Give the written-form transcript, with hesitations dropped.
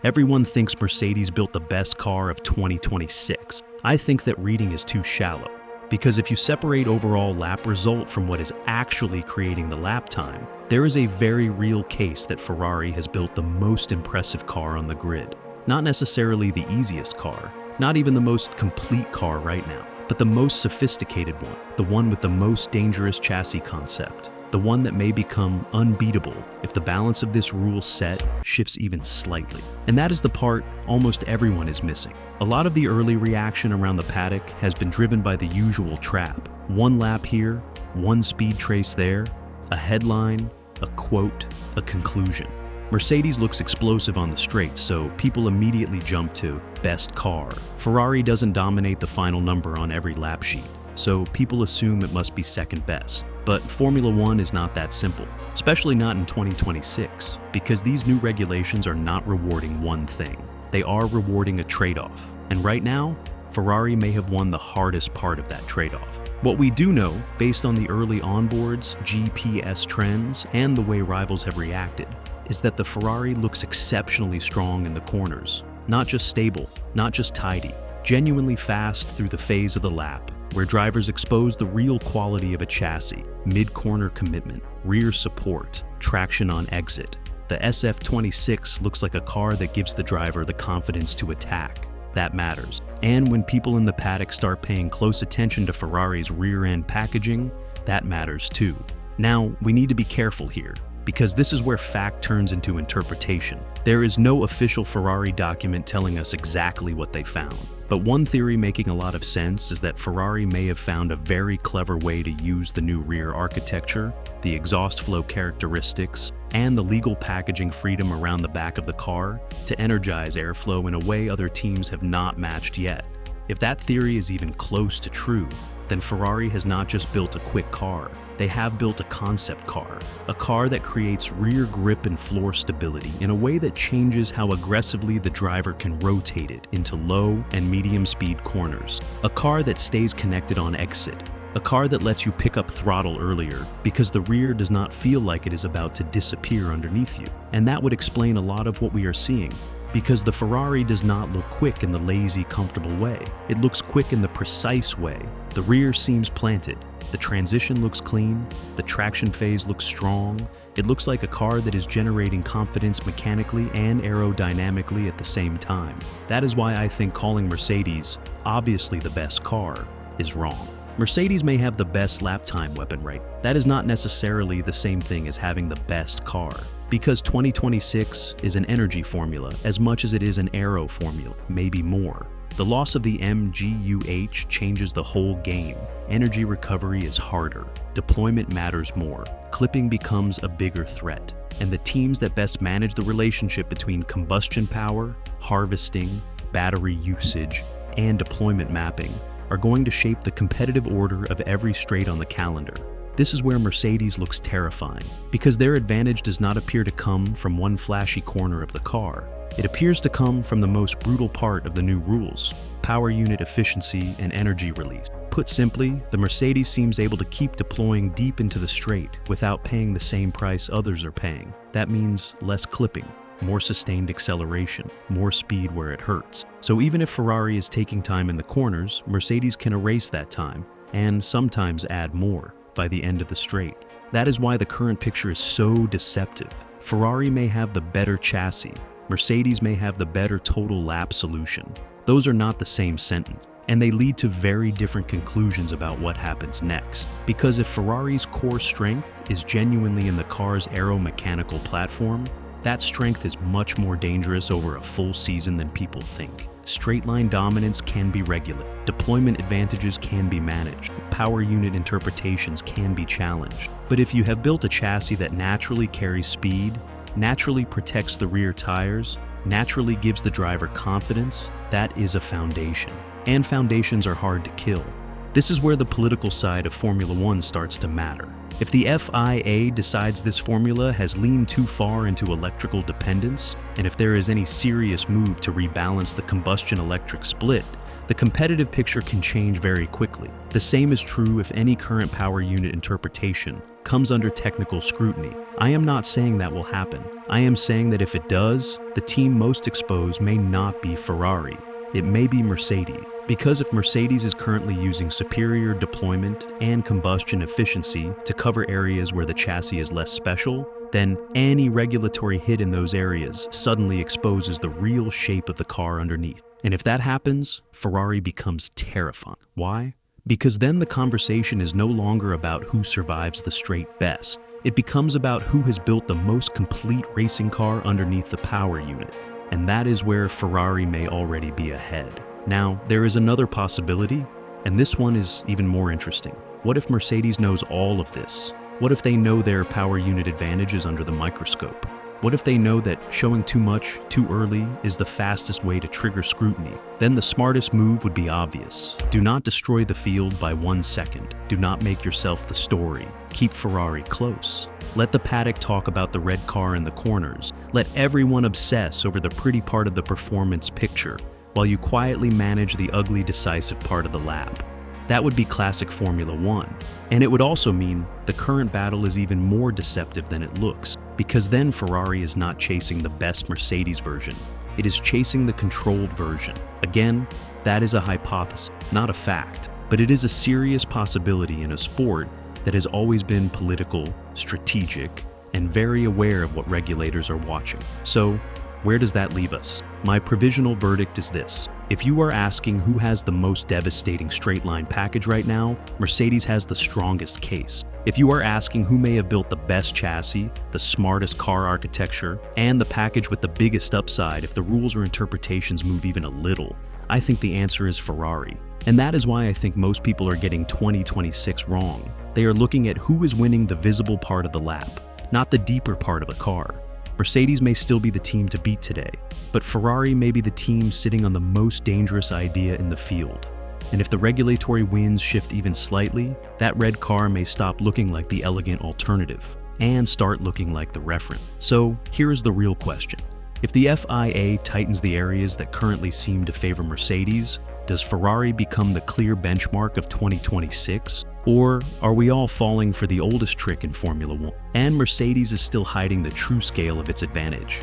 Everyone thinks Mercedes built the best car of 2026. I think that reading is too shallow, because if you separate overall lap result from what is actually creating the lap time, there is a very real case that Ferrari has built the most impressive car on the grid. Not necessarily the easiest car, not even the most complete car right now, but the most sophisticated one, the one with the most dangerous chassis concept, the one that may become unbeatable if the balance of this rule set shifts even slightly. And that is the part almost everyone is missing. A lot of the early reaction around the paddock has been driven by the usual trap. One lap here, one speed trace there, a headline, a quote, a conclusion. Mercedes looks explosive on the straight, so people immediately jump to best car. Ferrari doesn't dominate the final number on every lap sheet, so people assume it must be second best. But Formula One is not that simple, especially not in 2026, because these new regulations are not rewarding one thing. They are rewarding a trade-off. And right now, Ferrari may have won the hardest part of that trade-off. What we do know, based on the early onboards, GPS trends, and the way rivals have reacted, is that the Ferrari looks exceptionally strong in the corners. Not just stable, not just tidy, genuinely fast through the phase of the lap, where drivers expose the real quality of a chassis, mid-corner commitment, rear support, traction on exit. The SF26 looks like a car that gives the driver the confidence to attack. That matters. And when people in the paddock start paying close attention to Ferrari's rear-end packaging, that matters too. Now, we need to be careful here, because this is where fact turns into interpretation. There is no official Ferrari document telling us exactly what they found. But one theory making a lot of sense is that Ferrari may have found a very clever way to use the new rear architecture, the exhaust flow characteristics, and the legal packaging freedom around the back of the car to energize airflow in a way other teams have not matched yet. If that theory is even close to true, then Ferrari has not just built a quick car, they have built a concept car, a car that creates rear grip and floor stability in a way that changes how aggressively the driver can rotate it into low and medium speed corners, a car that stays connected on exit, a car that lets you pick up throttle earlier because the rear does not feel like it is about to disappear underneath you. And that would explain a lot of what we are seeing, because the Ferrari does not look quick in the lazy, comfortable way. It looks quick in the precise way. The rear seems planted. The transition looks clean. The traction phase looks strong. It looks like a car that is generating confidence mechanically and aerodynamically at the same time. That is why I think calling Mercedes obviously the best car is wrong. Mercedes may have the best lap time weapon, right? That is not necessarily the same thing as having the best car, because 2026 is an energy formula as much as it is an aero formula, maybe more. The loss of the MGUH changes the whole game. Energy recovery is harder. Deployment matters more. Clipping becomes a bigger threat. And the teams that best manage the relationship between combustion power, harvesting, battery usage, and deployment mapping are going to shape the competitive order of every straight on the calendar. This is where Mercedes looks terrifying, because their advantage does not appear to come from one flashy corner of the car. It appears to come from the most brutal part of the new rules: power unit efficiency and energy release. Put simply, the Mercedes seems able to keep deploying deep into the straight without paying the same price others are paying. That means less clipping, more sustained acceleration, more speed where it hurts. So even if Ferrari is taking time in the corners, Mercedes can erase that time, and sometimes add more, by the end of the straight. That is why the current picture is so deceptive. Ferrari may have the better chassis, Mercedes may have the better total lap solution. Those are not the same sentence, and they lead to very different conclusions about what happens next. Because if Ferrari's core strength is genuinely in the car's aeromechanical platform, that strength is much more dangerous over a full season than people think. Straight-line dominance can be regulated. Deployment advantages can be managed. Power unit interpretations can be challenged. But if you have built a chassis that naturally carries speed, naturally protects the rear tires, naturally gives the driver confidence, that is a foundation. And foundations are hard to kill. This is where the political side of Formula One starts to matter. If the FIA decides this formula has leaned too far into electrical dependence, and if there is any serious move to rebalance the combustion electric split, the competitive picture can change very quickly. The same is true if any current power unit interpretation comes under technical scrutiny. I am not saying that will happen. I am saying that if it does, the team most exposed may not be Ferrari. It may be Mercedes. Because if Mercedes is currently using superior deployment and combustion efficiency to cover areas where the chassis is less special, then any regulatory hit in those areas suddenly exposes the real shape of the car underneath. And if that happens, Ferrari becomes terrifying. Why? Because then the conversation is no longer about who survives the straight best. It becomes about who has built the most complete racing car underneath the power unit. And that is where Ferrari may already be ahead. Now, there is another possibility, and this one is even more interesting. What if Mercedes knows all of this? What if they know their power unit advantage is under the microscope? What if they know that showing too much, too early, is the fastest way to trigger scrutiny? Then the smartest move would be obvious. Do not destroy the field by 1 second. Do not make yourself the story. Keep Ferrari close. Let the paddock talk about the red car in the corners. Let everyone obsess over the pretty part of the performance picture, while you quietly manage the ugly, decisive part of the lap. That would be classic Formula One. And it would also mean the current battle is even more deceptive than it looks, because then Ferrari is not chasing the best Mercedes version. It is chasing the controlled version. Again, that is a hypothesis, not a fact, but it is a serious possibility in a sport that has always been political, strategic, and very aware of what regulators are watching. So, where does that leave us? My provisional verdict is this. If you are asking who has the most devastating straight-line package right now, Mercedes has the strongest case. If you are asking who may have built the best chassis, the smartest car architecture, and the package with the biggest upside if the rules or interpretations move even a little, I think the answer is Ferrari. And that is why I think most people are getting 2026 wrong. They are looking at who is winning the visible part of the lap, not the deeper part of the car. Mercedes may still be the team to beat today, but Ferrari may be the team sitting on the most dangerous idea in the field. And if the regulatory winds shift even slightly, that red car may stop looking like the elegant alternative and start looking like the reference. So here is the real question. If the FIA tightens the areas that currently seem to favor Mercedes, does Ferrari become the clear benchmark of 2026? Or are we all falling for the oldest trick in Formula One, and Mercedes is still hiding the true scale of its advantage?